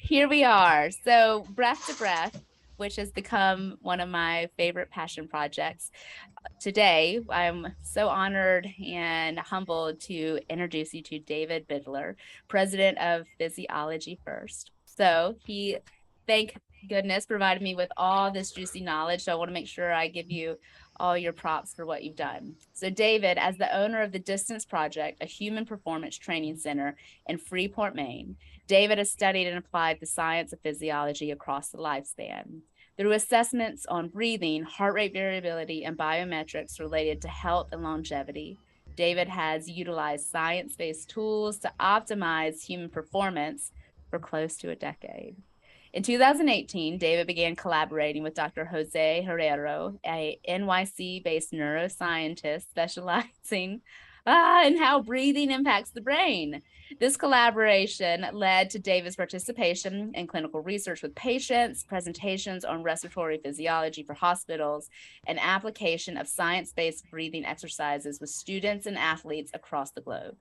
Here we are. So, Breath to Breath, which has become one of my favorite passion projects. Today, I'm so honored and humbled to introduce you to David Bidler, president of Physiology First. Thank goodness, provided me with all this juicy knowledge. So, I want to make sure I give you all your props for what you've done. So, David, as the owner of the Distance Project, a human performance training center in Freeport, Maine, David has studied and applied the science of physiology across the lifespan. Through assessments on breathing, heart rate variability, and biometrics related to health and longevity, David has utilized science based tools to optimize human performance for close to a decade. In 2018, David began collaborating with Dr. Jose Herrero, a NYC based neuroscientist specializing in how breathing impacts the brain. This collaboration led to David's participation in clinical research with patients, presentations on respiratory physiology for hospitals, and application of science-based breathing exercises with students and athletes across the globe.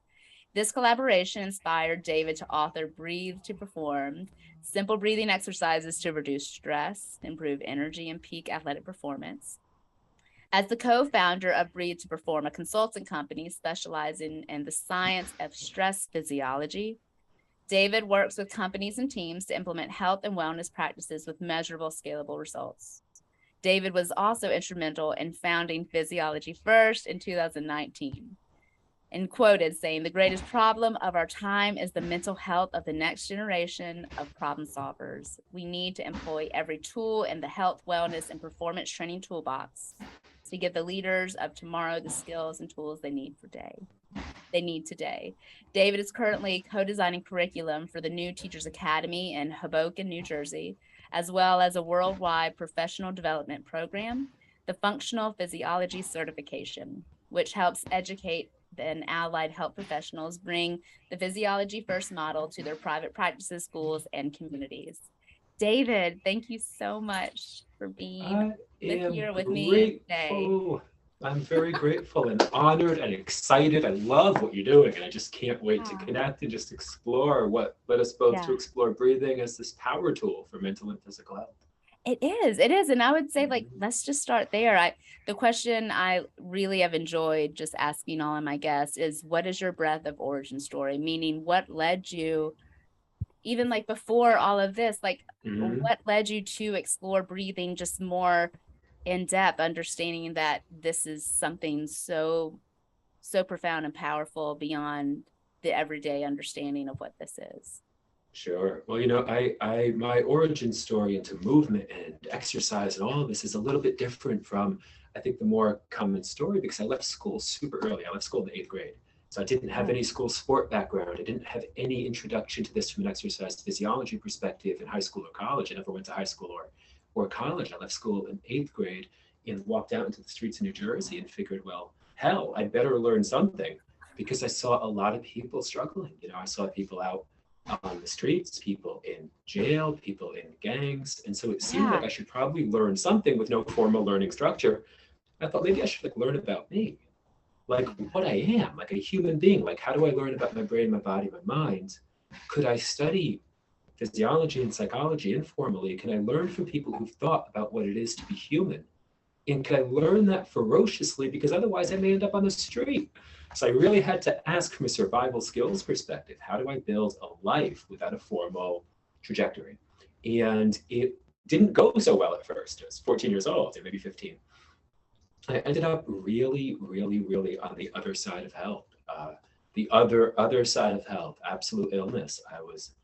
This collaboration inspired David to author Breathe to Perform, simple breathing exercises to reduce stress, improve energy, and peak athletic performance. As the co-founder of Breathe to Perform, a consulting company specializing in the science of stress physiology, David works with companies and teams to implement health and wellness practices with measurable, scalable results. David was also instrumental in founding Physiology First in 2019 and quoted saying, "The greatest problem of our time is the mental health of the next generation of problem solvers. We need to employ every tool in the health, wellness, and performance training toolbox to give the leaders of tomorrow the skills and tools they need today." David is currently co-designing curriculum for the new Teachers Academy in Hoboken, New Jersey, as well as a worldwide professional development program, the Functional Physiology Certification, which helps educate and allied health professionals bring the Physiology First model to their private practices, schools, and communities. David, thank you so much for being here with me today. I'm very grateful and honored and excited. I love what you're doing, and I just can't wait to Ah, connect and just explore what led us both yeah. to explore breathing as this power tool for mental and physical health. It is. And I would say, like, Mhm. let's just start there. The question I really have enjoyed just asking all of my guests is, what is your breadth of origin story? Meaning, what led you, even like before all of this, like Mhm. what led you to explore breathing just more in depth, understanding that this is something so profound and powerful beyond the everyday understanding of what this is. Sure. Well, my origin story into movement and exercise and all of this is a little bit different from, I think, the more common story because I left school super early. I left school in the eighth grade. So I didn't have Oh, any school sport background. I didn't have any introduction to this from an exercise physiology perspective in high school or college. I never went to high school or college. I left school in eighth grade and walked out into the streets of New Jersey and figured, well, hell, I better learn something because I saw a lot of people struggling. I saw people out on the streets, people in jail, people in gangs. And so it seemed like yeah. I should probably learn something with no formal learning structure. I thought maybe I should like learn about me, like what I am, like a human being. Like how do I learn about my brain, my body, my mind? Could I study physiology and psychology informally? Can I learn from people who've thought about what it is to be human? And can I learn that ferociously? Because otherwise I may end up on the street. So I really had to ask from a survival skills perspective, how do I build a life without a formal trajectory? And it didn't go so well at first. I was 14 years old, or maybe 15. I ended up really, really, really on the other side of health. The other side of health, absolute illness. I was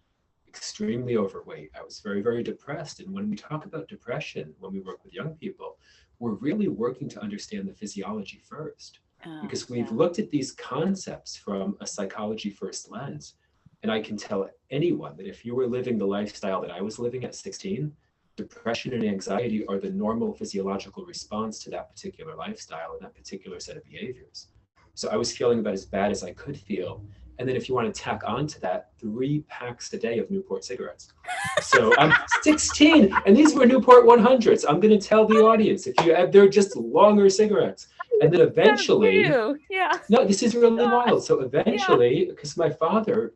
extremely overweight. I was very, very depressed. And when we talk about depression, when we work with young people, we're really working to understand the physiology first Oh, because we've yeah. looked at these concepts from a psychology first lens. And I can tell anyone that if you were living the lifestyle that I was living at 16, depression and anxiety are the normal physiological response to that particular lifestyle and that particular set of behaviors. So I was feeling about as bad as I could feel. And then if you want to tack on to that, 3 packs a day of Newport cigarettes. So I'm 16, and these were Newport 100s. I'm going to tell the audience if you have, they're just longer cigarettes. And then So eventually, too. Yeah. no, this is really God. wild. So Yeah. eventually, because my father,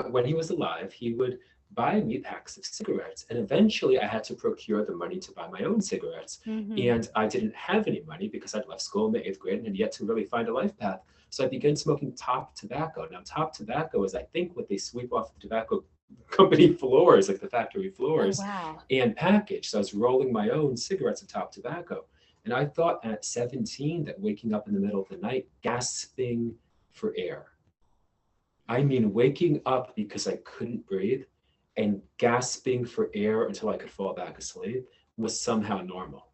when he was alive, he would buy me packs of cigarettes. And eventually I had to procure the money to buy my own cigarettes. Mm-hmm. And I didn't have any money because I'd left school in the 8th grade and had yet to really find a life path. So I began smoking top tobacco. Now, top tobacco is, I think, what they sweep off the tobacco company floors, like the factory Oh, floors, wow. and package. So I was rolling my own cigarettes of top tobacco. And I thought at 17 that waking up in the middle of the night, gasping for air. I mean, waking up because I couldn't breathe and gasping for air until I could fall back asleep was somehow normal.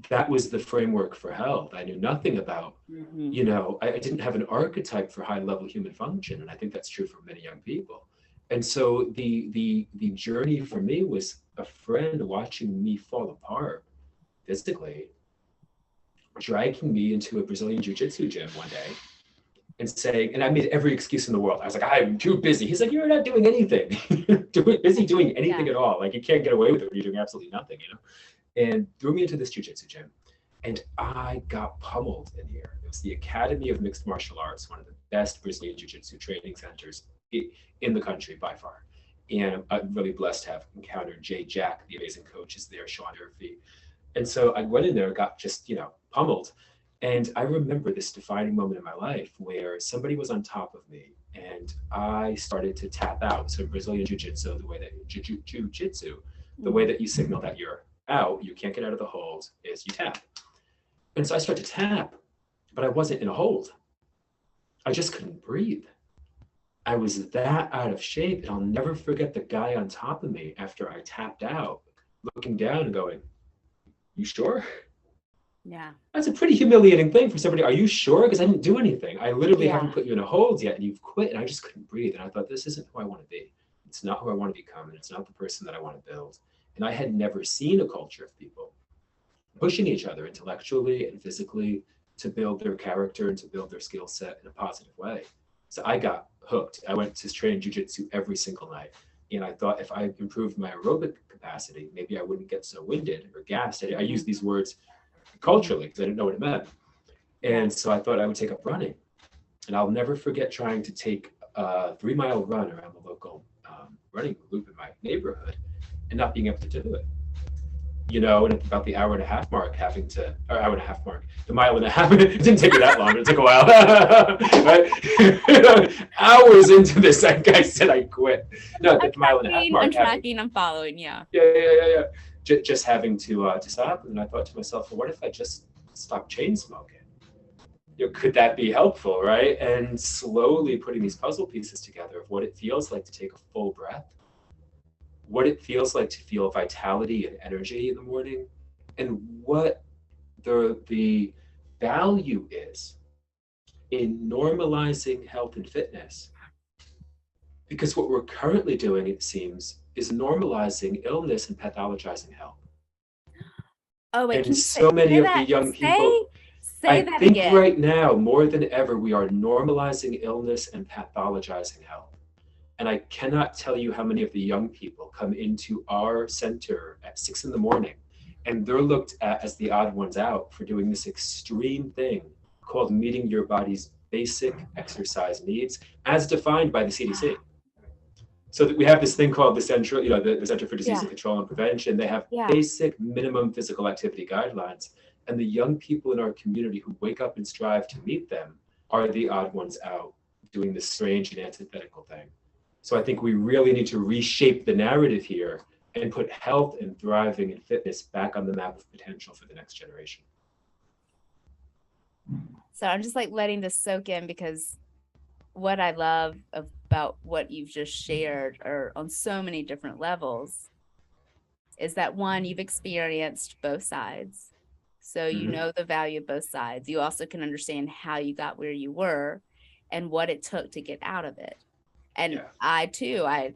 That was the framework for health. I knew nothing about, Mm-hmm. I didn't have an archetype for high level human function. And I think that's true for many young people. And so the journey for me was a friend watching me fall apart physically, dragging me into a Brazilian jiu-jitsu gym one day and saying, and I made every excuse in the world. I was like, I'm too busy. He's like, you're not doing anything. Busy doing anything Yeah. at all. Like, you can't get away with it when you're doing absolutely nothing, And threw me into this jiu-jitsu gym. And I got pummeled in here. It was the Academy of Mixed Martial Arts, one of the best Brazilian jiu-jitsu training centers in the country by far. And I'm really blessed to have encountered Jay Jack, the amazing coaches there, Sean Durfee. And so I went in there, got just, pummeled. And I remember this defining moment in my life where somebody was on top of me and I started to tap out. So Brazilian jiu-jitsu, the way that jiu-jitsu, the way that you signal that you're out, you can't get out of the hold, is you tap. And so I started to tap, but I wasn't in a hold. I just couldn't breathe. I was that out of shape. And I'll never forget the guy on top of me after I tapped out, looking down and going, you sure? Yeah. That's a pretty humiliating thing for somebody. Are you sure? Because I didn't do anything. I literally haven't Yeah. put you in a hold yet and you've quit. And I just couldn't breathe. And I thought, this isn't who I want to be. It's not who I want to become. And it's not the person that I want to build. And I had never seen a culture of people pushing each other intellectually and physically to build their character and to build their skill set in a positive way. So I got hooked. I went to train jiu-jitsu every single night. And I thought if I improved my aerobic capacity, maybe I wouldn't get so winded or gassed. I use these words culturally because I didn't know what it meant. And so I thought I would take up running. And I'll never forget trying to take a 3-mile run around the local running loop in my neighborhood and not being able to do it. And at about the hour and a half mark, the mile and a half, it didn't take me that long, but it took a while. Right? Hours into this, I said I quit. No, the mile and a half mark. I'm tracking, I'm following, yeah. Yeah. Just having to stop. And I thought to myself, well, what if I just stop chain smoking? Could that be helpful, right? And slowly putting these puzzle pieces together of what it feels like to take a full breath, what it feels like to feel vitality and energy in the morning, and what the value is in normalizing health and fitness. Because what we're currently doing, it seems, is normalizing illness and pathologizing health. Oh, wait, and so many of the young people, I think again. right now, more than ever, we are normalizing illness and pathologizing health. And I cannot tell you how many of the young people come into our center at 6 a.m. and they're looked at as the odd ones out for doing this extreme thing called meeting your body's basic exercise needs as defined by the CDC. So that we have this thing called the Center, the Center for Disease and Control and Prevention. They have basic minimum physical activity guidelines. And the young people in our community who wake up and strive to meet them are the odd ones out doing this strange and antithetical thing. So I think we really need to reshape the narrative here and put health and thriving and fitness back on the map of potential for the next generation. So I'm just letting this soak in, because what I love about what you've just shared are on so many different levels is that, one, you've experienced both sides. So you know the value of both sides. You also can understand how you got where you were and what it took to get out of it. And I too, I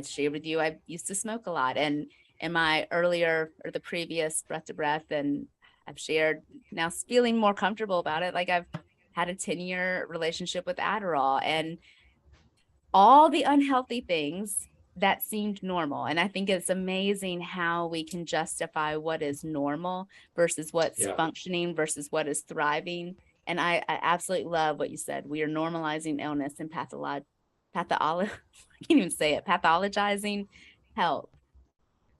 shared with you, I used to smoke a lot. And in my earlier or the previous Breath to Breath, and I've shared now feeling more comfortable about it. I've had a 10-year relationship with Adderall and all the unhealthy things that seemed normal. And I think it's amazing how we can justify what is normal versus what's functioning versus what is thriving. And I absolutely love what you said. We are normalizing illness and I can't even say it, pathologizing health.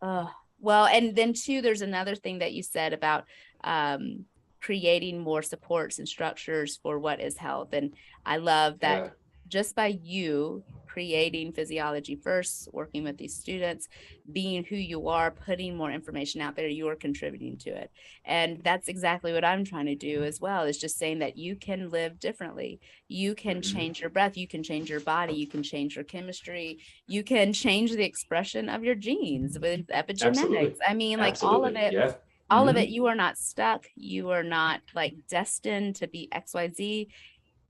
Well, and then too, there's another thing that you said about um, creating more supports and structures for what is health. And I love that Yeah, just by you creating Physiology First, working with these students, being who you are, putting more information out there, you are contributing to it. And that's exactly what I'm trying to do as well, is just saying that you can live differently. You can change your breath, you can change your body, you can change your chemistry, you can change the expression of your genes with epigenetics. absolutely, I mean, like absolutely, yeah. all of it, you are not stuck. You are not like destined to be XYZ.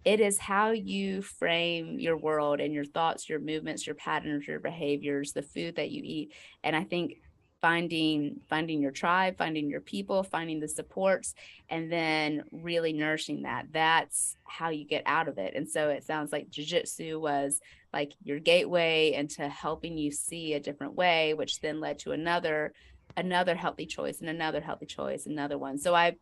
It is how you frame your world and your thoughts, your movements, your patterns, your behaviors, the food that you eat. And I think finding your tribe, finding your people, finding the supports, and then really nourishing that, that's how you get out of it. And so it sounds like jiu-jitsu was like your gateway into helping you see a different way, which then led to another healthy choice and another healthy choice, another one. So I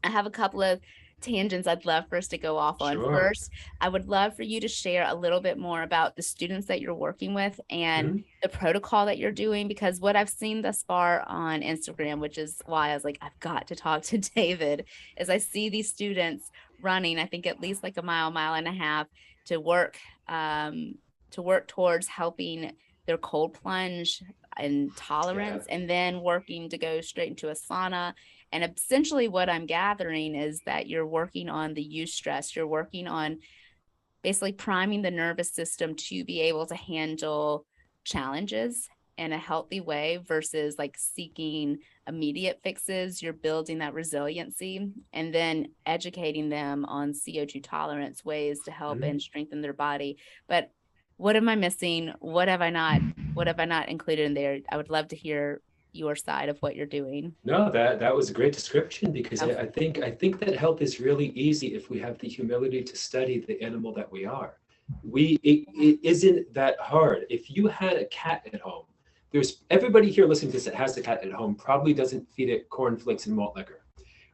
have a couple of tangents I'd love for us to go off on. Sure. First, I would love for you to share a little bit more about the students that you're working with and Mhm. the protocol that you're doing, because what I've seen thus far on Instagram, which is why I was like, I've got to talk to David, is I see these students running, I think at least like a mile and a half to work um, to work towards helping their cold plunge and Yeah. tolerance, and then working to go straight into a sauna. And essentially, what I'm gathering is that you're working on the eustress, you're working on basically priming the nervous system to be able to handle challenges in a healthy way versus like seeking immediate fixes. You're building that resiliency and then educating them on CO2 tolerance ways to help Mhm. and strengthen their body. But what am I missing? What have I not included in there? I would love to hear your side of what you're doing. No, that was a great description because Oh, I think that health is really easy if we have the humility to study the animal that we are. It isn't that hard. If you had a cat at home, there's everybody here listening to this that has a cat at home probably doesn't feed it cornflakes and malt liquor,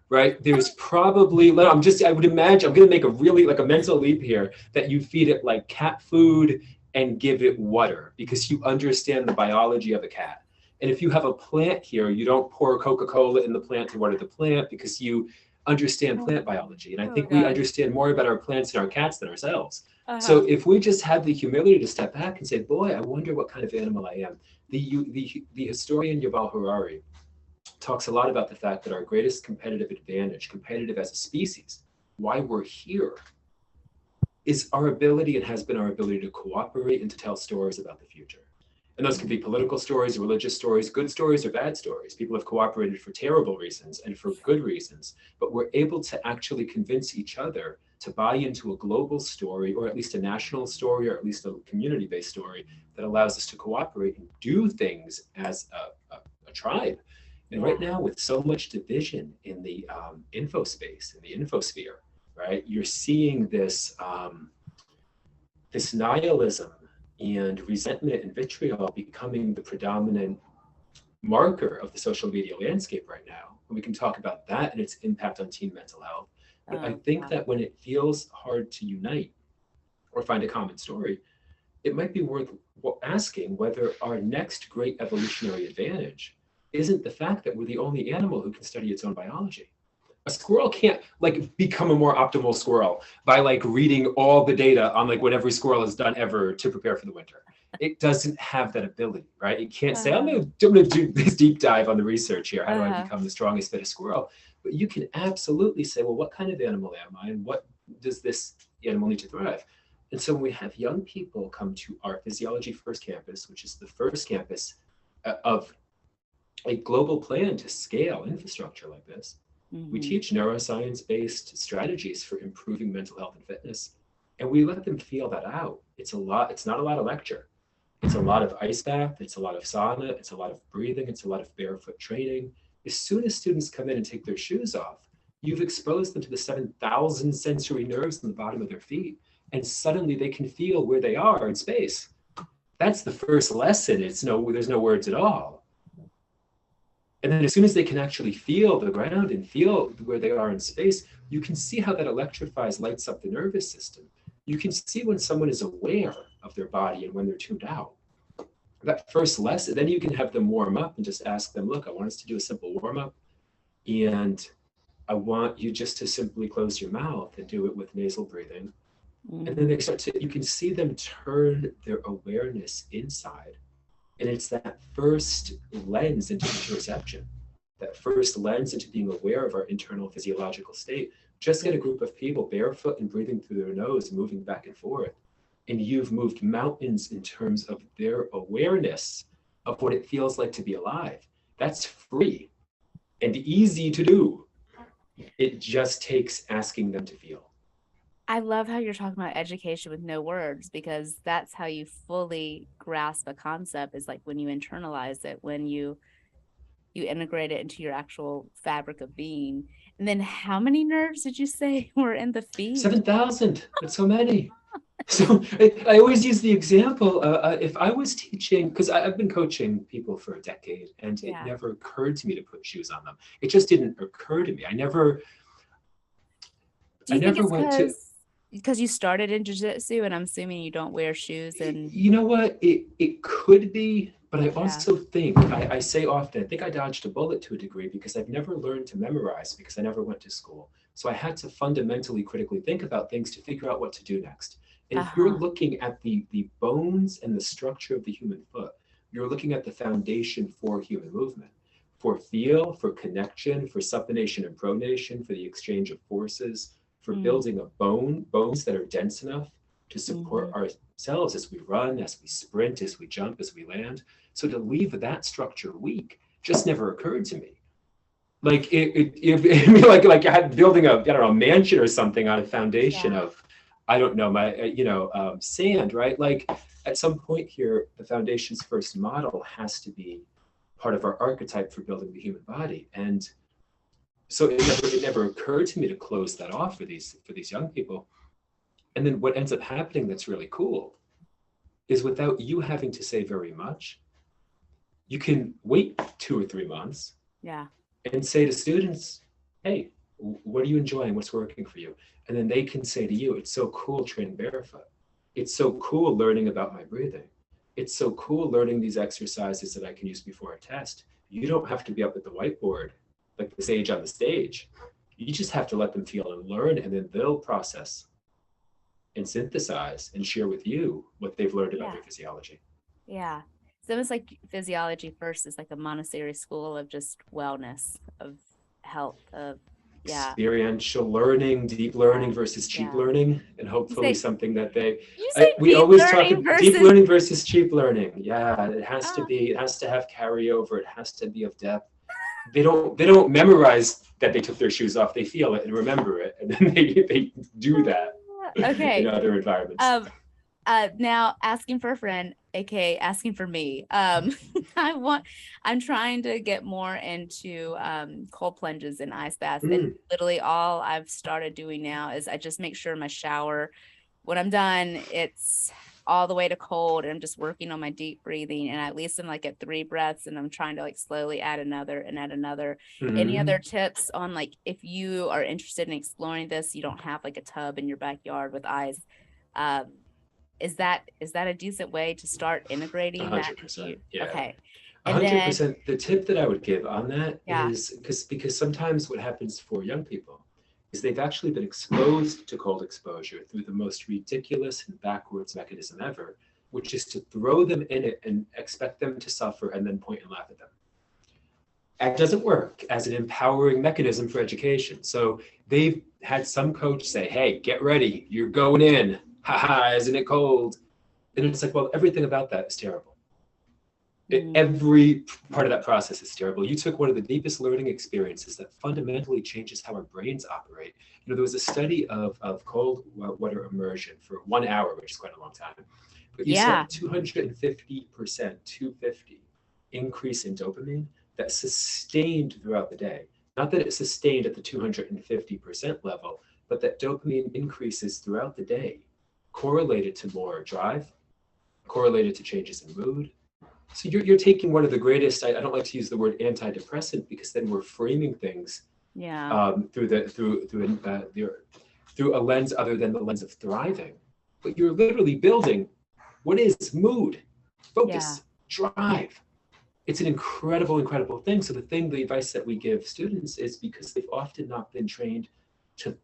right? There's probably I would imagine I'm going to make a really like a mental leap here that you feed it like cat food and give it water because you understand the biology of a cat. And if you have a plant here, you don't pour Coca-Cola in the plant to water the plant because you understand plant biology. And I oh think we gosh. understand more about our plants and our cats than ourselves. So Uh-huh. if we just had the humility to step back and say, boy, I wonder what kind of animal I am. The historian Yuval Harari talks a lot about the fact that our greatest competitive advantage, competitive as a species, why we're here, is our ability and has been our ability to cooperate and to tell stories about the future. And those can be political stories, religious stories, good stories, or bad stories. People have cooperated for terrible reasons and for good reasons, but we're able to actually convince each other to buy into a global story, or at least a national story, or at least a community based story that allows us to cooperate and do things as a tribe. And Yeah. right now, with so much division in the info space, in the infosphere, right, you're seeing this nihilism and resentment and vitriol becoming the predominant marker of the social media landscape right now. And we can talk about that and its impact on teen mental health. But I Oh, think yeah. that when it feels hard to unite or find a common story, it might be worth asking whether our next great evolutionary advantage isn't the fact that we're the only animal who can study its own biology. A squirrel can't like become a more optimal squirrel by like reading all the data on like what every squirrel has done ever to prepare for the winter. It doesn't have that ability, right? It can't say, Uh-huh. I'm going to do this deep dive on the research here. How do I Uh-huh. become the strongest, fittest squirrel? But you can absolutely say, well, what kind of animal am I? And what does this animal need to thrive? And so when we have young people come to our Physiology First campus, which is the first campus of a global plan to scale infrastructure like this, we Mm-hmm. teach neuroscience-based strategies for improving mental health and fitness, and we let them feel that out. It's a lot. It's not a lot of lecture. It's a lot of ice bath. It's a lot of sauna. It's a lot of breathing. It's a lot of barefoot training. As soon as students come in and take their shoes off, you've exposed them to the 7,000 sensory nerves in the bottom of their feet, and suddenly they can feel where they are in space. That's the first lesson. There's no words at all. And then as soon as they can actually feel the ground and feel where they are in space, you can see how that electrifies, lights up the nervous system. You can see when someone is aware of their body and when they're tuned out. That first lesson, then you can have them warm up and just ask them, look, I want us to do a simple warm up. And I want you just to simply close your mouth and do it with nasal breathing. And then they start to, you can see them turn their awareness inside. And it's that first lens into interception, that first lens into being aware of our internal physiological state. Just get a group of people barefoot and breathing through their nose, moving back and forth. And you've moved mountains in terms of their awareness of what it feels like to be alive. That's free and easy to do. It just takes asking them to feel. I love how you're talking about education with no words, because that's how you fully grasp a concept, is like when you internalize it, when you integrate it into your actual fabric of being. And then how many nerves did you say were in the feet? 7,000. That's so many. So I always use the example, if I was teaching, because I've been coaching people for a decade, and it never occurred to me to put shoes on them. It just didn't occur to me. I never went to, because you started in jiu-jitsu, and I'm assuming you don't wear shoes. And you know what, it could be, but I also think, I say often, I think I dodged a bullet to a degree, because I've never learned to memorize, because I never went to school. So I had to fundamentally critically think about things to figure out what to do next. And if you're looking at the bones and the structure of the human foot, you're looking at the foundation for human movement, for feel, for connection, for supination and pronation, for the exchange of forces, for building a bones that are dense enough to support ourselves as we run, as we sprint, as we jump, as we land. So to leave that structure weak just never occurred to me. Like like I had building a mansion or something on a foundation of, I don't know, sand, right? Like at some point here, the Foundation's First model has to be part of our archetype for building the human body. And so it never occurred to me to close that off for these young people. And then what ends up happening that's really cool is, without you having to say very much, you can wait 2 or 3 months and say to students, hey, what are you enjoying? What's working for you? And then they can say to you, it's so cool training barefoot. It's so cool learning about my breathing. It's so cool learning these exercises that I can use before a test. You don't have to be up at the whiteboard like the sage on the stage. You just have to let them feel and learn, and then they'll process and synthesize and share with you what they've learned about their physiology. Yeah. So it's like Physiology First is like a Montessori school of just wellness, of health, of experiential learning, deep learning versus cheap learning, and hopefully something that we always talk about deep learning versus cheap learning. Yeah, it has to be, it has to have carryover, it has to be of depth. They don't memorize that they took their shoes off, they feel it and remember it, and then they do that in other environments. Now asking for a friend, aka asking for me. I'm trying to get more into cold plunges and ice baths. And literally all I've started doing now is I just make sure my shower, when I'm done, it's all the way to cold, and I'm just working on my deep breathing, and at least I'm like at 3 breaths, and I'm trying to like slowly add another and add another. Any other tips on, like, if you are interested in exploring this, you don't have like a tub in your backyard with ice, is that a decent way to start integrating 100%, that? Okay. 100%. The tip that I would give on that is because sometimes what happens for young people is they've actually been exposed to cold exposure through the most ridiculous and backwards mechanism ever, which is to throw them in it and expect them to suffer and then point and laugh at them. It doesn't work as an empowering mechanism for education. So they've had some coach say, hey, get ready, you're going in. Haha, isn't it cold? And it's like, well, everything about that is terrible. Every part of that process is terrible. You took one of the deepest learning experiences that fundamentally changes how our brains operate. There was a study of cold water immersion for 1 hour, which is quite a long time. But you saw 250%, 250 increase in dopamine that sustained throughout the day. Not that it sustained at the 250% level, but that dopamine increases throughout the day, correlated to more drive, correlated to changes in mood. So you're taking one of the greatest, I don't like to use the word antidepressant, because then we're framing things through a lens other than the lens of thriving. but you're literally building what is mood, Yeah. focus, drive. It's an incredible, incredible thing. So the advice that we give students is because they've often not been trained to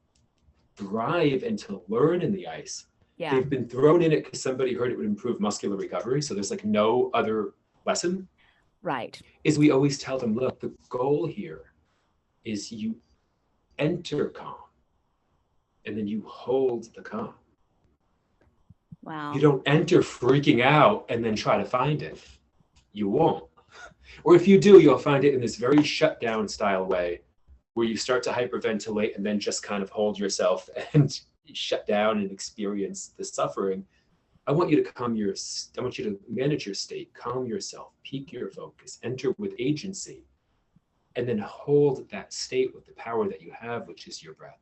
thrive and to learn in the ice. Yeah. They've been thrown in it because somebody heard it would improve muscular recovery. So there's like no other lesson. Right. Is we always tell them, look, the goal here is you enter calm and then you hold the calm. Wow. You don't enter freaking out and then try to find it. You won't. Or if you do, you'll find it in this very shut down style way where you start to hyperventilate and then just kind of hold yourself and shut down and experience the suffering. I want you to manage your state, calm yourself, peak your focus, enter with agency, and then hold that state with the power that you have, which is your breath.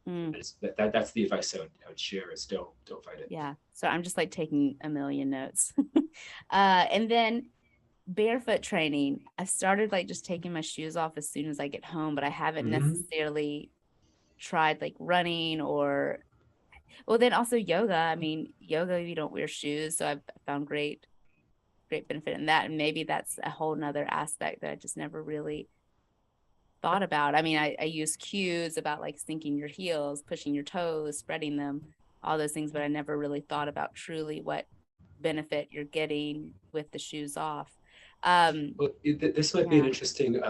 That's the advice I would share is don't fight it. Yeah. So I'm just like taking a million notes. And then barefoot training, I started like just taking my shoes off as soon as I get home, but I haven't necessarily tried like running or, well, then also yoga. I mean, yoga, you don't wear shoes. So I've found great benefit in that. And maybe that's a whole nother aspect that I just never really thought about. I mean, I use cues about like sinking your heels, pushing your toes, spreading them, all those things, but I never really thought about truly what benefit you're getting with the shoes off. Well, this might be an interesting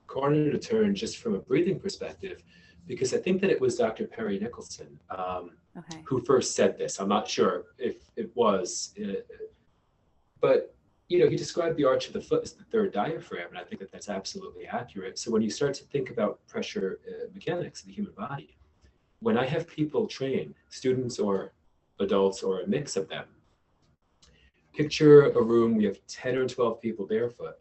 corner to turn just from a breathing perspective, because I think that it was Dr. Perry Nicholson who first said this. I'm not sure if it was, but he described the arch of the foot as the third diaphragm, and I think that that's absolutely accurate. So when you start to think about pressure mechanics of the human body, when I have people train, students or adults or a mix of them, picture a room, we have 10 or 12 people barefoot,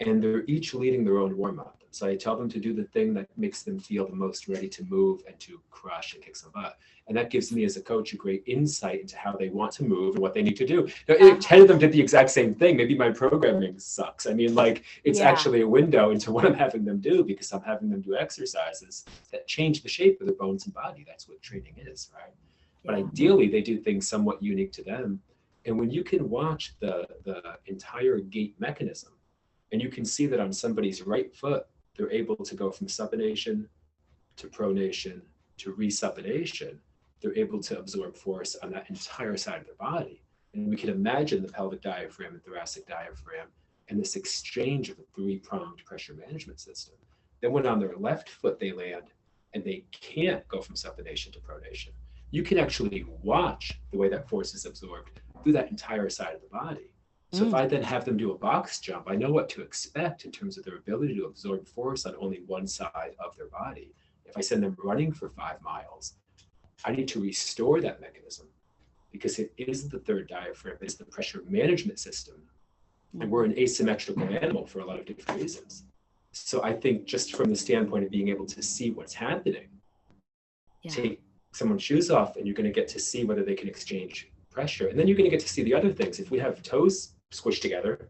and they're each leading their own warm-up. So I tell them to do the thing that makes them feel the most ready to move and to crush and kick some butt. And that gives me as a coach a great insight into how they want to move and what they need to do. Now, if 10 of them did the exact same thing, maybe my programming sucks. I mean, like, it's actually a window into what I'm having them do, because I'm having them do exercises that change the shape of their bones and body. That's what training is, right? But ideally, they do things somewhat unique to them. And when you can watch the entire gait mechanism, and you can see that on somebody's right foot, they're able to go from supination to pronation to resupination. They're able to absorb force on that entire side of their body. And we can imagine the pelvic diaphragm and thoracic diaphragm and this exchange of a three-pronged pressure management system. Then when on their left foot they land and they can't go from supination to pronation, you can actually watch the way that force is absorbed through that entire side of the body. So if I then have them do a box jump, I know what to expect in terms of their ability to absorb force on only one side of their body. If I send them running for 5 miles, I need to restore that mechanism, because it is the third diaphragm, it's the pressure management system. And we're an asymmetrical animal for a lot of different reasons. So I think just from the standpoint of being able to see what's happening, take someone's shoes off and you're going to get to see whether they can exchange pressure. And then you're going to get to see the other things. If we have toes squished together,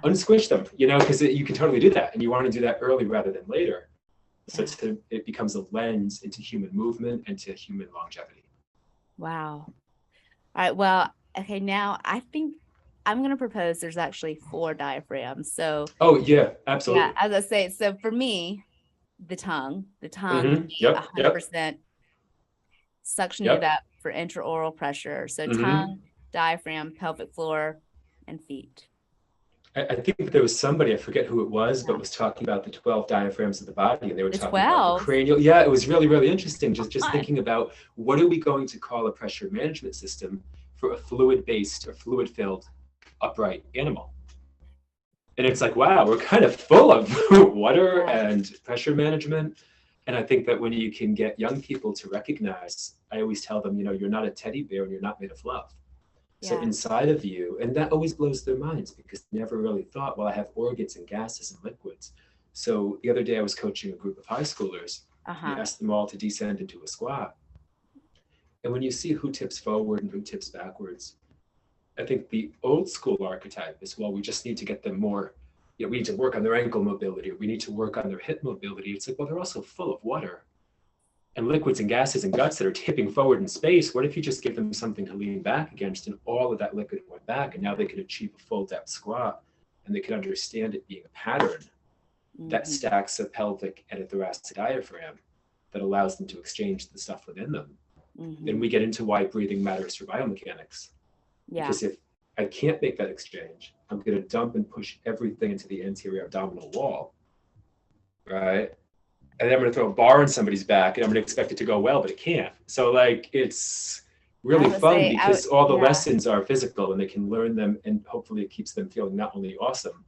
unsquish them, because you can totally do that. And you want to do that early rather than later. So it becomes a lens into human movement and to human longevity. Wow. All right. Well, okay. Now I think I'm going to propose there's actually 4 diaphragms. So. Oh yeah, absolutely. Yeah. As I say, so for me, the tongue, 100% suction it up for intraoral pressure. So tongue, diaphragm, pelvic floor, and feet. I think there was somebody, I forget who it was, but was talking about the 12 diaphragms of the body, and they were talking about the cranial. Yeah, it was really, really interesting. Just thinking about what are we going to call a pressure management system for a fluid-based or fluid-filled upright animal? And it's like, wow, we're kind of full of water and pressure management. And I think that when you can get young people to recognize, I always tell them, you're not a teddy bear and you're not made of fluff. So inside of you, and that always blows their minds, because they never really thought, well, I have organs and gases and liquids. So the other day I was coaching a group of high schoolers. We asked them all to descend into a squat. And when you see who tips forward and who tips backwards, I think the old school archetype is, well, we just need to get them more, we need to work on their ankle mobility, or we need to work on their hip mobility. It's like, well, they're also full of water. and liquids and gases and guts that are tipping forward in space. What if you just give them something to lean back against, and all of that liquid went back, and now they could achieve a full depth squat, and they could understand it being a pattern that stacks a pelvic and a thoracic diaphragm that allows them to exchange the stuff within them. Then we get into why breathing matters for biomechanics. Because if I can't make that exchange, I'm going to dump and push everything into the anterior abdominal wall, right? And then I'm going to throw a bar on somebody's back, and I'm going to expect it to go well, but it can't. So like, it's really fun because all the lessons are physical, and they can learn them, and hopefully it keeps them feeling not only awesome,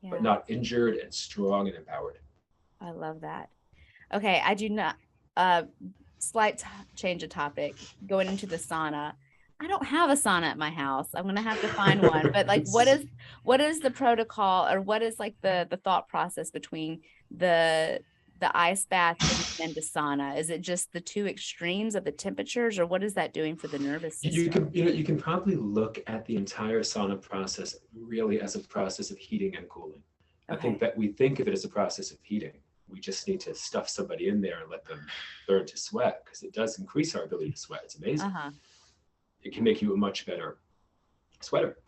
but not injured and strong and empowered. I love that. Okay, I do not, slight change of topic, going into the sauna. I don't have a sauna at my house. I'm gonna have to find one. But like, what is the protocol, or what is like the thought process between the ice bath and the sauna? Is it just the two extremes of the temperatures, or what is that doing for the nervous system? You can probably look at the entire sauna process really as a process of heating and cooling. I think that we think of it as a process of heating. We just need to stuff somebody in there and let them learn to sweat, because it does increase our ability to sweat. It's amazing. It can make you a much better sweater.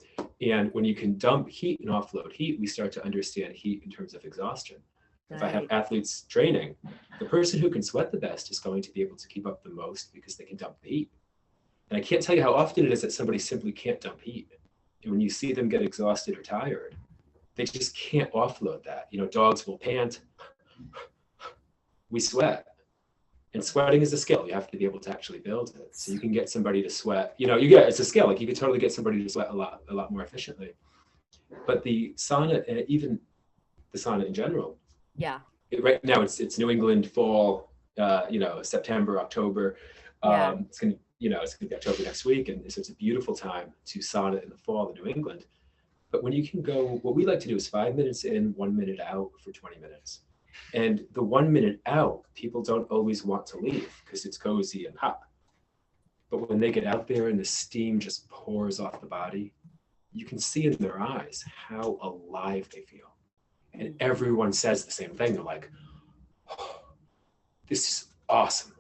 And when you can dump heat and offload heat, we start to understand heat in terms of exhaustion. If I have athletes training, the person who can sweat the best is going to be able to keep up the most because they can dump the heat. And I can't tell you how often it is that somebody simply can't dump heat. And when you see them get exhausted or tired, they just can't offload that. You know, dogs will pant. We sweat. And sweating is a skill. You have to be able to actually build it. So you can get somebody to sweat. You know, it's a skill. Like you can totally get somebody to sweat a lot more efficiently. But the sauna, and even the sauna in general. Right now it's New England fall. September, October. It's gonna be October next week, and so it's a beautiful time to sauna in the fall in New England. But when you can go, what we like to do is 5 minutes in, 1 minute out for 20 minutes. And the 1 minute out, people don't always want to leave because it's cozy and hot. But when they get out there and the steam just pours off the body, you can see in their eyes how alive they feel. And everyone says the same thing. They're like, oh, this is awesome.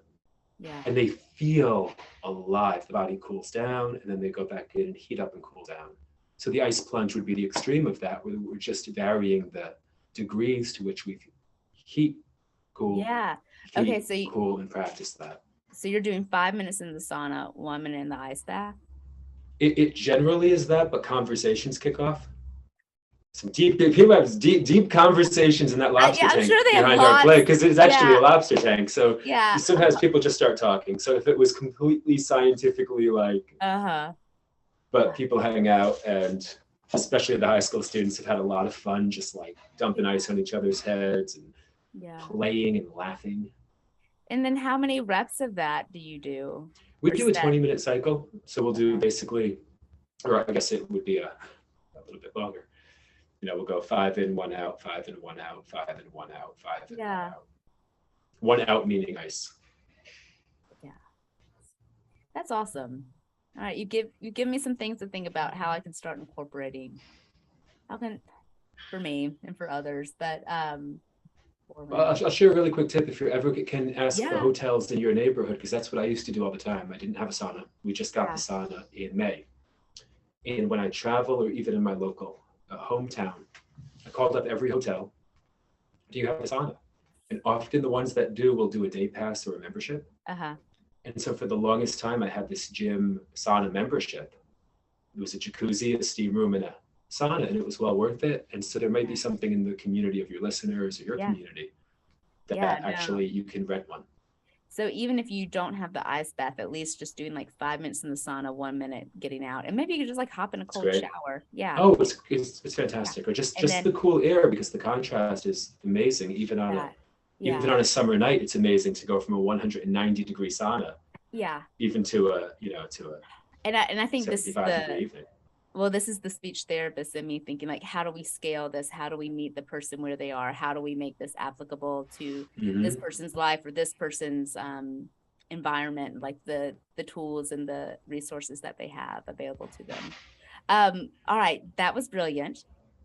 And they feel alive. The body cools down, and then they go back in and heat up and cool down. So the ice plunge would be the extreme of that, where we're just varying the degrees to which we heat, cool, cool, and practice that. So you're doing 5 minutes in the sauna, 1 minute in the ice bath? It generally is that, but conversations kick off. Some people have deep conversations in that lobster tank behind our plate, because it's actually a lobster tank. So sometimes people just start talking. So if it was completely scientifically like, but people hang out, and especially the high school students have had a lot of fun just like dumping ice on each other's heads and playing and laughing. And then how many reps of that do you do? We do a 20-minute cycle. So we'll do basically, or I guess it would be a little bit longer. You know, we'll go 5 in, 1 out, 5 in, 1 out, 5 in, 1 out, 5 in, 1 out. 1 out meaning ice. That's awesome. All right, you give me some things to think about how I can start incorporating. For me and for others, but I'll share a really quick tip. If you ever can ask the hotels in your neighborhood, because that's what I used to do all the time. I didn't have a sauna. We just got the sauna in May. And when I travel, or even in my local hometown, I called up every hotel. Do you have a sauna? And often the ones that do will do a day pass or a membership. And so for the longest time, I had this gym sauna membership. It was a jacuzzi, a steam room, and a sauna, and it was well worth it. And so there might be something in the community of your listeners or your community that actually you can rent one. So even if you don't have the ice bath, at least just doing like 5 minutes in the sauna, 1 minute getting out, and maybe you could just like hop in a cold shower. Oh, it's fantastic. Or just the cool air, because the contrast is amazing. Even on a summer night, it's amazing to go from a 190-degree sauna even to and I think this is evening. This is the speech therapist in me thinking, like, how do we scale this? How do we meet the person where they are? How do we make this applicable to this person's life or this person's environment, like the tools and the resources that they have available to them? All right, that was brilliant.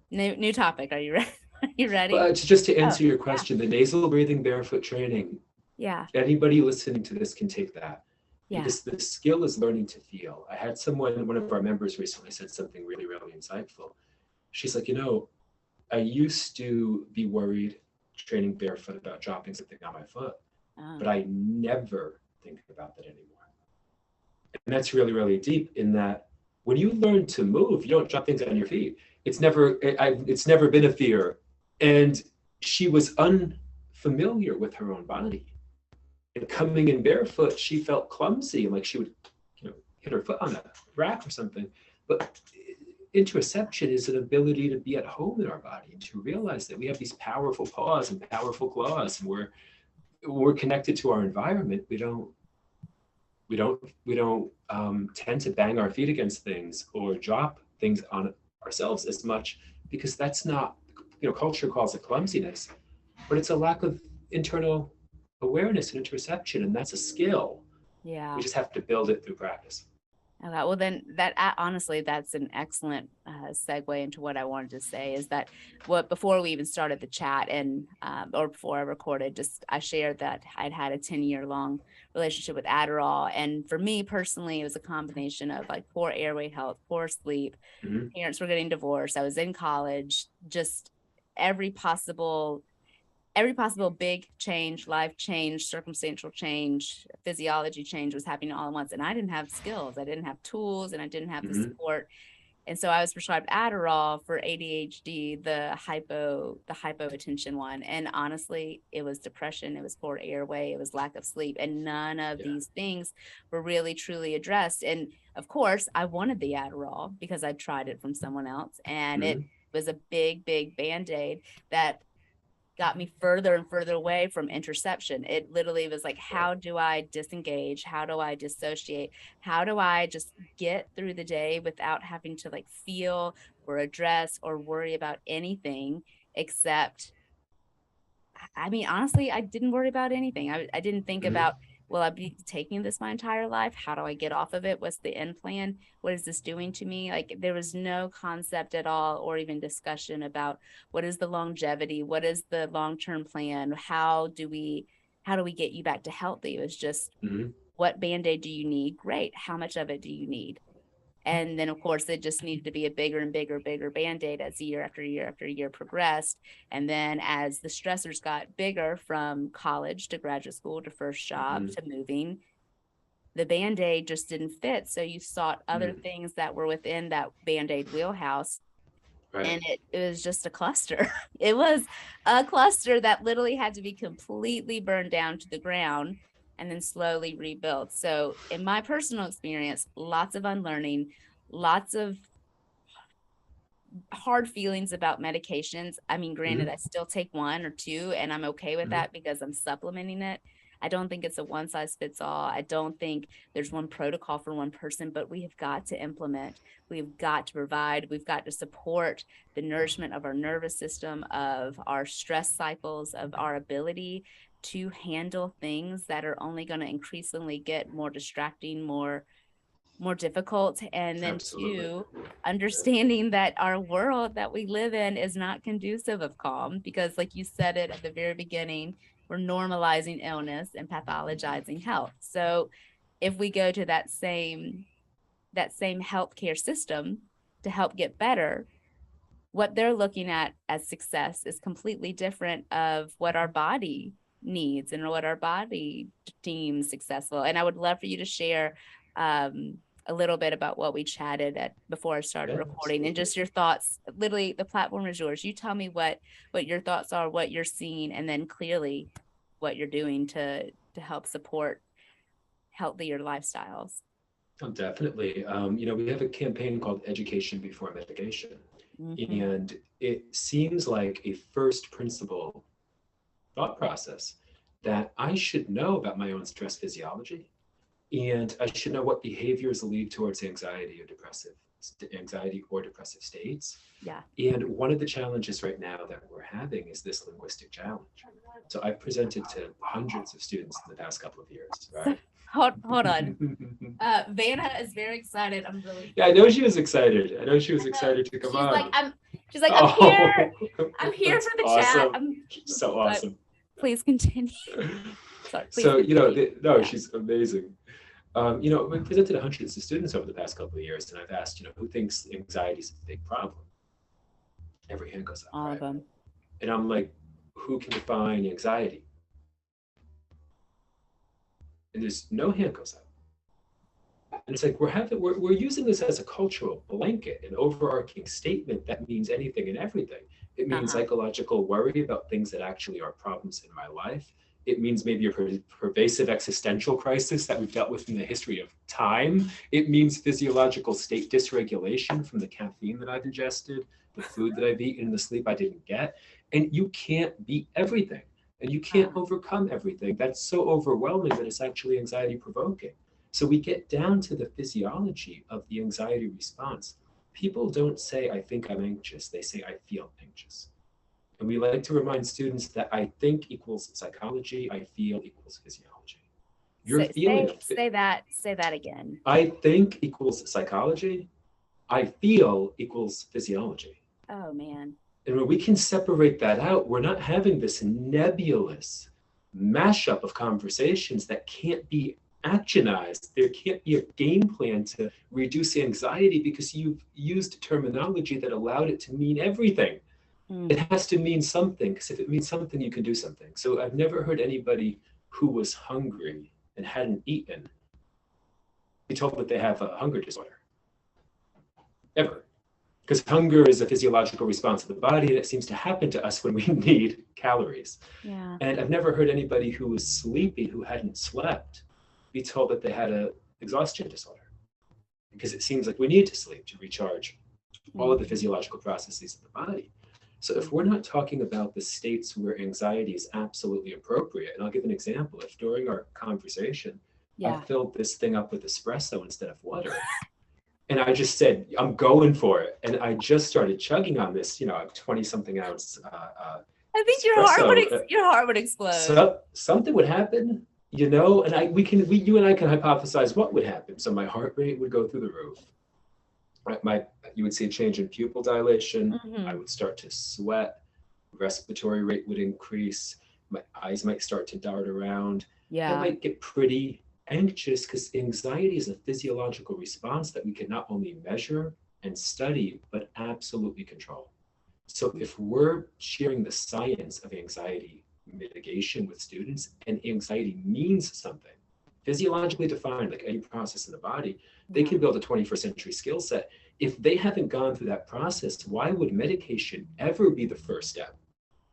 New topic. Are you ready? Are you ready? Just to answer your question, the nasal breathing barefoot training Yeah. Anybody listening to this can take that, Yeah. because the skill is learning to feel. I had one of our members recently said something really, really insightful. She's like, I used to be worried training barefoot about dropping something on my foot, but I never think about that anymore. And that's really, really deep, in that when you learn to move, you don't drop things on your feet. It's never been a fear. And she was unfamiliar with her own body. And coming in barefoot, she felt clumsy, and like she would, hit her foot on a rack or something. But interception is an ability to be at home in our body and to realize that we have these powerful paws and powerful claws, and we're connected to our environment. We don't tend to bang our feet against things or drop things on ourselves as much, because that's not, culture calls it clumsiness, but it's a lack of internal awareness and interception, and that's a skill. Yeah. We just have to build it through practice. Okay. Well, then honestly, that's an excellent segue into what I wanted to say, is that before we even started the chat and or before I recorded, I shared that I'd had a 10-year-long relationship with Adderall. And for me personally, it was a combination of like poor airway health, poor sleep. Mm-hmm. Parents were getting divorced. I was in college, just every possible big change, life change, circumstantial change, physiology change was happening all at once. And I didn't have skills. I didn't have tools, and I didn't have the support. And so I was prescribed Adderall for ADHD, the hypoattention one. And honestly, it was depression, it was poor airway, it was lack of sleep. And none of these things were really truly addressed. And of course, I wanted the Adderall because I tried it from someone else. And it was a big, big Band-Aid that got me further and further away from interception. It literally was like, how do I disengage? How do I dissociate? How do I just get through the day without having to like feel or address or worry about anything except, I mean, honestly, I didn't worry about anything. I didn't think about, will I be taking this my entire life? How do I get off of it? What's the end plan? What is this doing to me? Like, there was no concept at all, or even discussion about what is the longevity? What is the long-term plan? How do we get you back to healthy? It was just, what Band-Aid do you need? Great. How much of it do you need? And then, of course, it just needed to be a bigger and bigger Band-Aid as year after year after year progressed. And then as the stressors got bigger, from college to graduate school to first job to moving, the Band-Aid just didn't fit. So you sought other things that were within that Band-Aid wheelhouse. Right. And it was just a cluster. It was a cluster that literally had to be completely burned down to the ground and then slowly rebuilt. So in my personal experience, lots of unlearning, lots of hard feelings about medications. I mean, granted, I still take one or two, and I'm okay with that because I'm supplementing it. I don't think it's a one size fits all. I don't think there's one protocol for one person, but we have got to implement. We've got to provide. We've got to support the nourishment of our nervous system, of our stress cycles, of our ability to handle things that are only going to increasingly get more distracting, more difficult. And then two, understanding that our world that we live in is not conducive of calm, because like you said it at the very beginning, we're normalizing illness and pathologizing health. So if we go to that same healthcare system to help get better, what they're looking at as success is completely different of what our body needs and what our body deems successful. And I would love for you to share a little bit about what we chatted at before I started recording, and just your thoughts. Literally, the platform is yours. You tell me what your thoughts are, what you're seeing, and then clearly what you're doing to help support healthier lifestyles. Oh, definitely. We have a campaign called Education Before Medication. And it seems like a first principle thought process that I should know about my own stress physiology, and I should know what behaviors lead towards anxiety or depressive states. Yeah. And one of the challenges right now that we're having is this linguistic challenge. So I've presented to hundreds of students in the past couple of years, right? Hold on. Vanna is very excited. I'm really. Yeah, I know she was excited. I know she was excited to come on. She's like, I'm here. I'm here for the awesome. chat. So awesome. Please continue. Sorry, please So, you know, continue. no, Yeah. she's amazing. You know, we presented hundreds of students over the past couple of years, and I've asked, you know, who thinks anxiety is a big problem? Every hand goes up, All of right? them. And I'm like, who can define anxiety? And there's no hand goes up. And it's like we're using this as a cultural blanket, an overarching statement that means anything and everything. It means Uh-huh. psychological worry about things that actually are problems in my life. It means maybe a pervasive existential crisis that we've dealt with in the history of time. It means physiological state dysregulation from the caffeine that I've ingested, the food that I've eaten, and the sleep I didn't get. And you can't beat everything, and you can't Uh, overcome everything. That's so overwhelming that it's actually anxiety provoking. So we get down to the physiology of the anxiety response. People don't say, I think I'm anxious. They say, I feel anxious. And we like to remind students that I think equals psychology, I feel equals physiology. You're feeling say that again. I think equals psychology, I feel equals physiology. Oh man. And when we can separate that out, we're not having this nebulous mashup of conversations that can't be actionized. There can't be a game plan to reduce anxiety because you've used terminology that allowed it to mean everything. It Mm. has to mean something, because if it means something, you can do something. So I've never heard anybody who was hungry and hadn't eaten be told that they have a hunger disorder, ever. Because hunger is a physiological response of the body, and it seems to happen to us when we need calories. Yeah. And I've never heard anybody who was sleepy, who hadn't slept, be told that they had an exhaustion disorder. Because it seems like we need to sleep to recharge all of the physiological processes of the body. So if we're not talking about the states where anxiety is absolutely appropriate, and I'll give an example. If during our conversation, I Yeah. filled this thing up with espresso instead of water, and I just said, I'm going for it. And I just started chugging on this, you know, 20 something ounce I think espresso. your heart would explode. So something would happen, you know, and you and I can hypothesize what would happen. So my heart rate would go through the roof. You would see a change in pupil dilation. I Mm-hmm. would start to sweat. Respiratory rate would increase. My eyes might start to dart around. I Yeah. might get pretty anxious because anxiety is a physiological response that we can not only measure and study, but absolutely control. So if we're sharing the science of anxiety mitigation with students, and anxiety means something, physiologically defined, like any process in the body, they Yeah. can build a 21st century skill set. If they haven't gone through that process, why would medication ever be the first step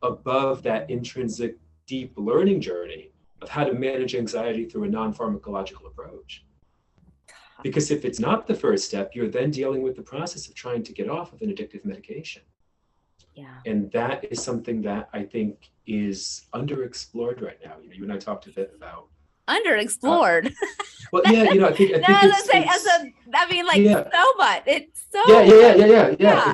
above that intrinsic deep learning journey of how to manage anxiety through a non-pharmacological approach? Because if it's not the first step, you're then dealing with the process of trying to get off of an addictive medication. Yeah. And that is something that I think is underexplored right now. You know, you and I talked a bit about Underexplored. well, yeah, you know, No, let's say I mean, like yeah, so much. It's yeah, so yeah, much. yeah, yeah, yeah. Yeah.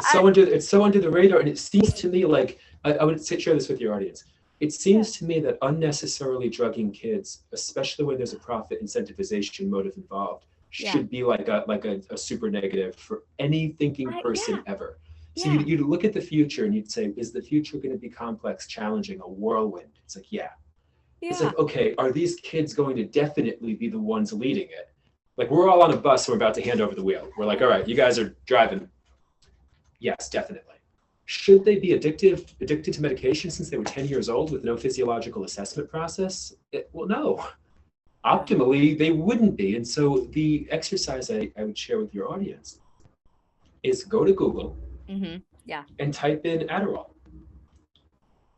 It's so under the radar, and it seems to me like I would say, share this with your audience. It Yeah. seems to me that unnecessarily drugging kids, especially when there's a profit incentivization motive involved, Yeah. should be like a super negative for any thinking person Yeah. ever. So Yeah. you'd look at the future and you'd say, is the future going to be complex, challenging, a whirlwind? It's like, yeah. It's Yeah. like, okay, are these kids going to definitely be the ones leading it? Like we're all on a bus and we're about to hand over the wheel. We're like, all right, you guys are driving. Yes, definitely. Should they be addicted to medication since they were 10 years old with no physiological assessment process? Well, no. Yeah. Optimally, they wouldn't be. And so the exercise I would share with your audience is go to Google Yeah. and type in Adderall.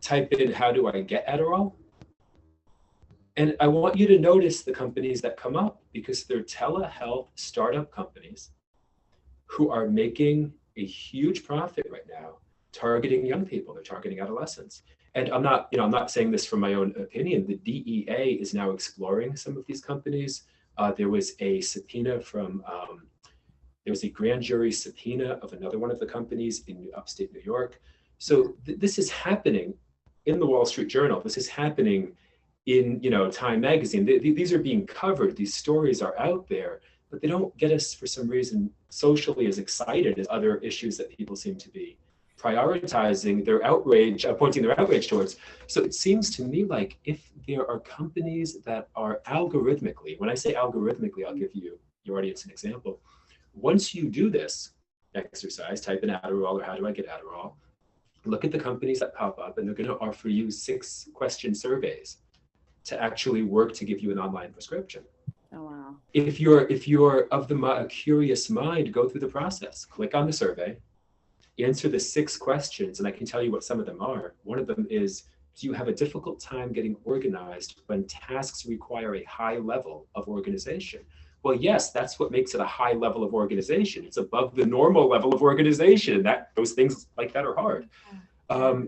Type in, how do I get Adderall? And I want you to notice the companies that come up because they're telehealth startup companies who are making a huge profit right now targeting young people. They're targeting adolescents. And I'm not saying this from my own opinion. The DEA is now exploring some of these companies. There was a grand jury subpoena of another one of the companies in upstate New York. So this is happening in the Wall Street Journal. This is happening in Time Magazine. These are being covered. These stories are out there, but they don't get us for some reason socially as excited as other issues that people seem to be prioritizing their outrage, pointing their outrage towards. So it seems to me like if there are companies that are algorithmically, when I say algorithmically, I'll give you, your audience, an example. Once you do this exercise, type in Adderall or how do I get Adderall, look at the companies that pop up and they're going to offer you 6-question surveys to actually work to give you an online prescription. Oh, wow. If you're of the curious mind, go through the process, click on the survey, answer the 6 questions, and I can tell you what some of them are. One of them is, do you have a difficult time getting organized when tasks require a high level of organization? Well, yes, that's what makes it a high level of organization. It's above the normal level of organization. Those things like that are hard.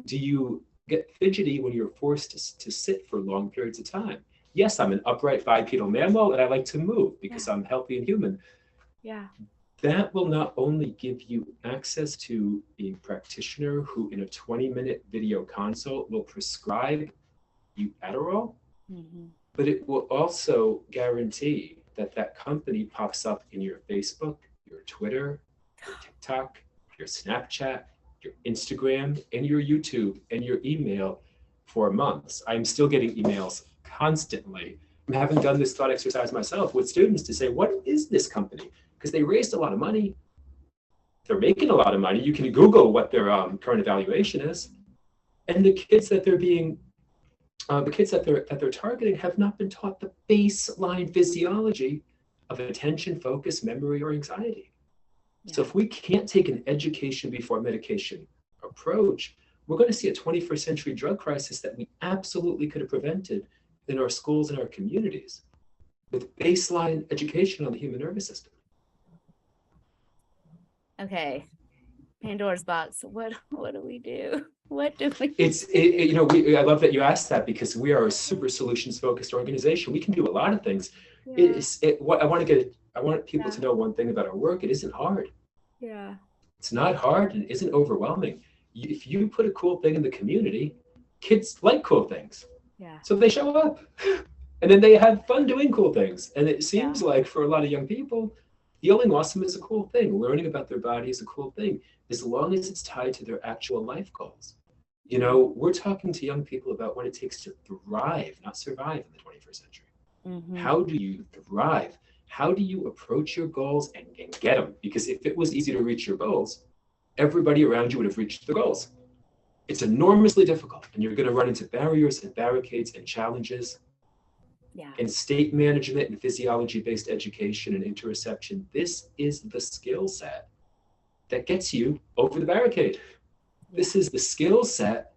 Do you get fidgety when you're forced to sit for long periods of time? Yes, I'm an upright bipedal mammal and I like to move because I'm healthy and human. Yeah. That will not only give you access to a practitioner who in a 20-minute video consult will prescribe you Adderall, but it will also guarantee that that company pops up in your Facebook, your Twitter, your TikTok, your Snapchat, your Instagram, and your YouTube, and your email for months. I'm still getting emails constantly. I'm having done this thought exercise myself with students to say, what is this company? Because they raised a lot of money. They're making a lot of money. You can Google what their current evaluation is. And the kids that they're being the kids that they're targeting have not been taught the baseline physiology of attention, focus, memory, or anxiety. So if we can't take an education before medication approach, we're going to see a 21st century drug crisis that we absolutely could have prevented in our schools and our communities with baseline education on the human nervous system. Okay. Pandora's box. What do we do? What do we I love that you asked that because we are a super solutions focused organization. We can do a lot of things. Yeah. I want people to know one thing about our work. It isn't hard. Yeah. It's not hard and isn't overwhelming. If you put a cool thing in the community, kids like cool things. Yeah. So they show up and then they have fun doing cool things. And it seems like for a lot of young people, feeling awesome is a cool thing. Learning about their body is a cool thing, as long as it's tied to their actual life goals. You know, we're talking to young people about what it takes to thrive, not survive in the 21st century. How do you thrive? How do you approach your goals and get them? Because if it was easy to reach your goals, everybody around you would have reached the goals. It's enormously difficult, and you're going to run into barriers and barricades and challenges. And state management and physiology-based education and interception, this is the skill set that gets you over the barricade. This is the skill set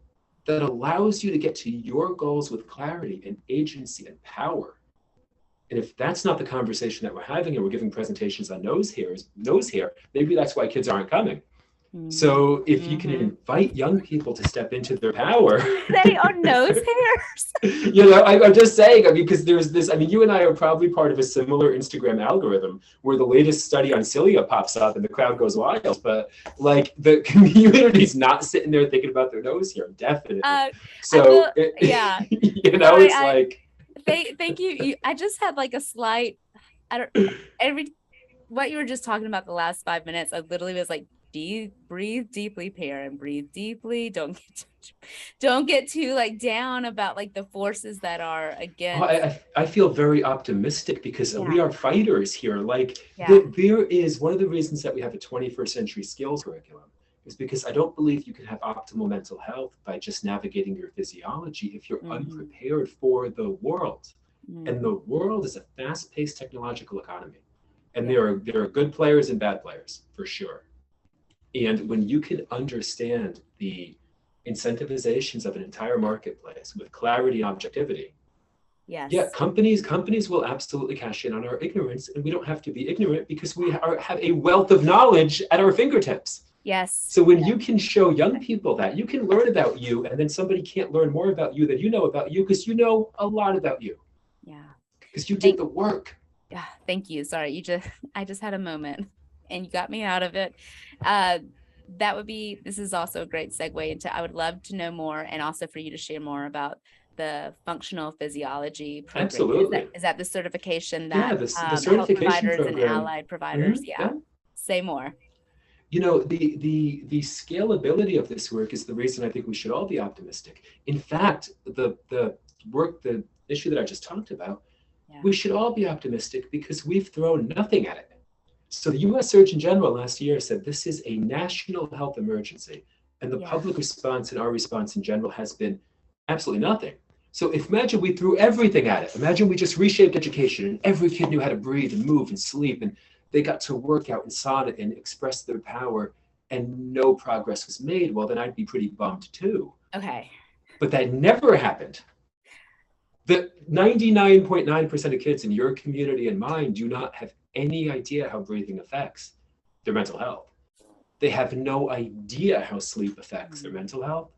that allows you to get to your goals with clarity and agency and power. And if that's not the conversation that we're having and we're giving presentations on nose hair, maybe that's why kids aren't coming. So if you can invite young people to step into their power. They on nose hairs. I'm just saying, because there's this, you and I are probably part of a similar Instagram algorithm where the latest study on cilia pops up and the crowd goes wild, but like the community's not sitting there thinking about their nose hair, definitely. Thank you. I just had like a slight, what you were just talking about the last 5 minutes, I literally was like, breathe deeply, parent, breathe deeply. Don't get too like down about like the forces that are against. I feel very optimistic because we are fighters here. There is one of the reasons that we have a 21st century skills curriculum is because I don't believe you can have optimal mental health by just navigating your physiology if you're unprepared for the world. And the world is a fast-paced technological economy. And there are good players and bad players, for sure. And when you can understand the incentivizations of an entire marketplace with clarity and objectivity, companies will absolutely cash in on our ignorance, and we don't have to be ignorant because we have a wealth of knowledge at our fingertips. Yes. So when you can show young people that you can learn about you, and then somebody can't learn more about you than you know about you because you know a lot about you. Yeah. Because you did the work. Yeah. Thank you. Sorry, I just had a moment. And you got me out of it. This is also a great segue into, I would love to know more and also for you to share more about the Functional Physiology Program. Absolutely. Is that the certification that the certification health providers program. and allied providers? Say more. You know, the scalability of this work is the reason I think we should all be optimistic. In fact, the issue that I just talked about, Yeah. we should all be optimistic because we've thrown nothing at it. So the US Surgeon General last year said this is a national health emergency, and the public response and our response in general has been absolutely nothing. So if imagine we threw everything at it. Imagine we just reshaped education and every kid knew how to breathe and move and sleep, and they got to work out in sauna and express their power, and no progress was made. Well, then I'd be pretty bummed too. Okay. But that never happened. The 99.9% of kids in your community and mine do not have any idea how breathing affects their mental health. They have no idea how sleep affects their mental health.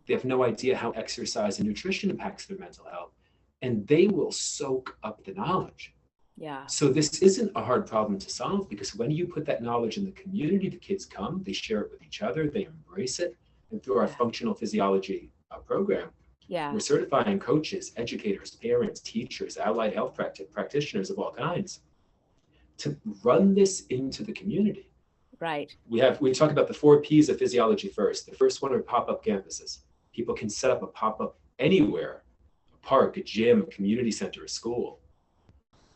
They have no idea how exercise and nutrition impacts their mental health. And they will soak up the knowledge. Yeah. So this isn't a hard problem to solve, because when you put that knowledge in the community, the kids come, they share it with each other, they embrace it. And through our functional physiology program, we're certifying coaches, educators, parents, teachers, allied health practitioners of all kinds to run this into the community. Right. We talk about the 4 P's of Physiology First. The first one are pop-up campuses. People can set up a pop-up anywhere, a park, a gym, a community center, a school.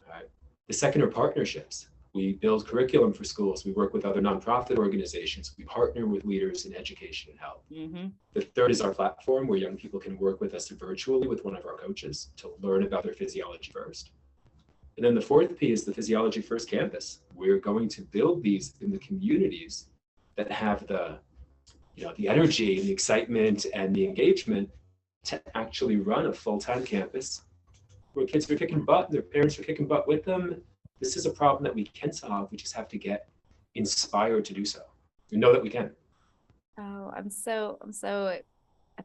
Right. The second are partnerships. We build curriculum for schools. We work with other nonprofit organizations. We partner with leaders in education and health. Mm-hmm. The third is our platform, where young people can work with us virtually with one of our coaches to learn about their physiology first. And then the fourth P is the Physiology First campus. We're going to build these in the communities that have the energy and the excitement and the engagement to actually run a full-time campus where kids are kicking butt, their parents are kicking butt with them. This is a problem that we can solve. We just have to get inspired to do so. We know that we can. Oh, I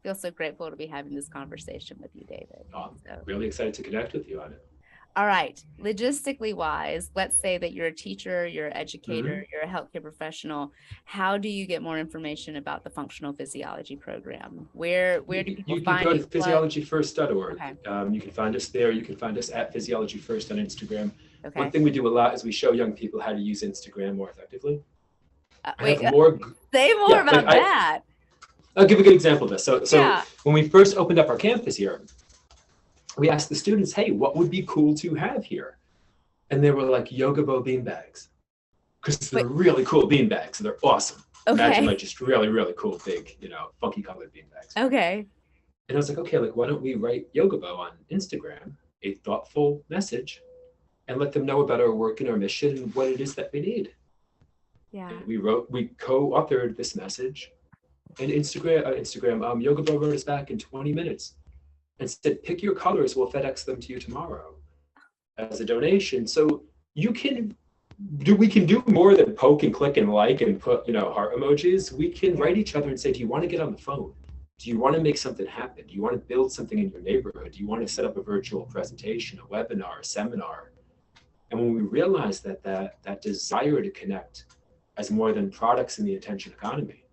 feel so grateful to be having this conversation with you, David. I'm really excited to connect with you on it. All right. Logistically wise, let's say that you're a teacher, you're an educator, you're a healthcare professional. How do you get more information about the Functional Physiology Program? Where do people find you? You can go to physiologyfirst.org. Okay. You can find us there. You can find us at Physiology First on Instagram. Okay. One thing we do a lot is we show young people how to use Instagram more effectively. Say more about that. I'll give a good example of this. So when we first opened up our campus here, we asked the students, hey, what would be cool to have here? And they were like, yoga bow beanbags. Because they're really cool beanbags. They're awesome. Okay. Imagine like just really, really cool, big, funky colored beanbags. Okay. And I was like, okay, why don't we write yoga bow on Instagram, a thoughtful message, and let them know about our work and our mission and what it is that we need. Yeah. And we co-authored this message, and Instagram, Yoga Bow wrote us back in 20 minutes and said, pick your colors, we'll FedEx them to you tomorrow as a donation. So we can do more than poke and click and like and put, heart emojis. We can write each other and say, do you want to get on the phone? Do you want to make something happen? Do you want to build something in your neighborhood? Do you want to set up a virtual presentation, a webinar, a seminar? And when we realize that desire to connect as more than products in the attention economy,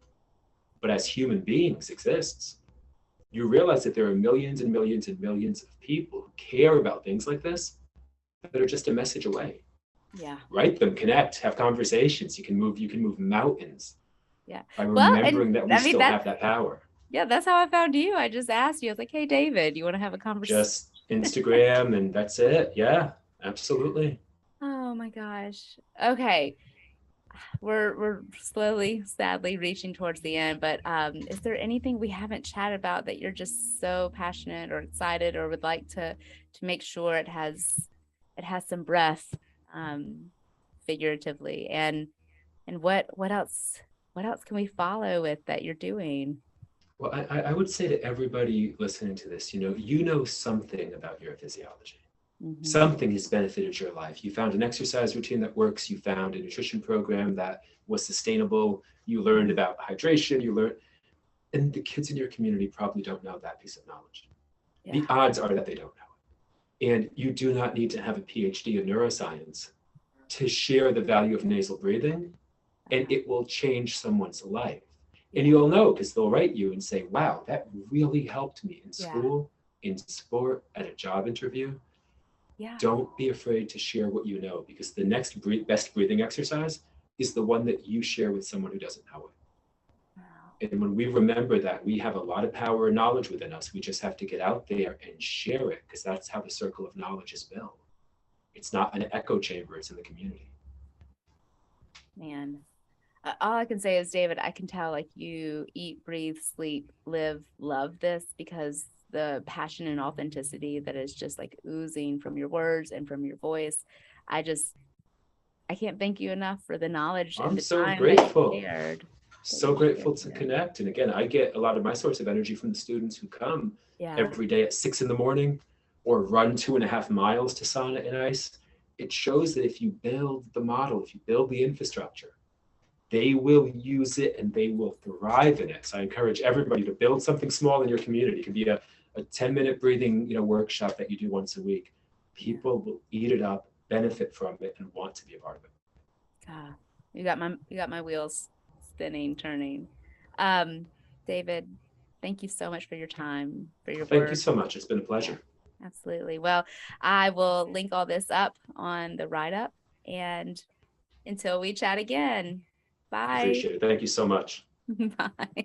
but as human beings exists, you realize that there are millions and millions and millions of people who care about things like this that are just a message away. Yeah. Write them, connect, have conversations. You can move mountains. Yeah. By remembering that we still have that power. Yeah, that's how I found you. I just asked you. I was like, hey, David, you want to have a conversation? Just Instagram and that's it. Yeah, absolutely. Oh my gosh. Okay. We're slowly, sadly reaching towards the end, but is there anything we haven't chatted about that you're just so passionate or excited or would like to make sure it has some breath, figuratively, and what else can we follow with that you're doing? Well, I would say to everybody listening to this, you know something about your physiology. Mm-hmm. Something has benefited your life. You found an exercise routine that works. You found a nutrition program that was sustainable. You learned about hydration. And the kids in your community probably don't know that piece of knowledge. Yeah. The odds are that they don't know it. And you do not need to have a PhD in neuroscience to share the value of nasal breathing, and it will change someone's life. And you'll know because they'll write you and say, wow, that really helped me in school, in sport, at a job interview. Yeah. Don't be afraid to share what you know, because the next best breathing exercise is the one that you share with someone who doesn't know it. And when we remember that we have a lot of power and knowledge within us, we just have to get out there and share it, because that's how the circle of knowledge is built. It's not an echo chamber, it's in the community. Man, all I can say is, David, I can tell like you eat, breathe, sleep, live, love this, because the passion and authenticity that is just like oozing from your words and from your voice. I can't thank you enough for the knowledge and I'm the so time grateful. that you shared. So grateful to connect. And again, I get a lot of my source of energy from the students who come every day at 6 a.m. or run 2.5 miles to sauna and ice. It shows that if you build the model, if you build the infrastructure, they will use it and they will thrive in it. So I encourage everybody to build something small in your community. It could be a 10-minute breathing, workshop that you do once a week. People will eat it up, benefit from it, and want to be a part of it. God, you got my wheels spinning, turning. David, thank you so much for your time, for your Thank work. you so much. It's been a pleasure. Yeah, absolutely. Well, I will link all this up on the write-up, and until we chat again, bye. Appreciate it. Thank you so much. Bye.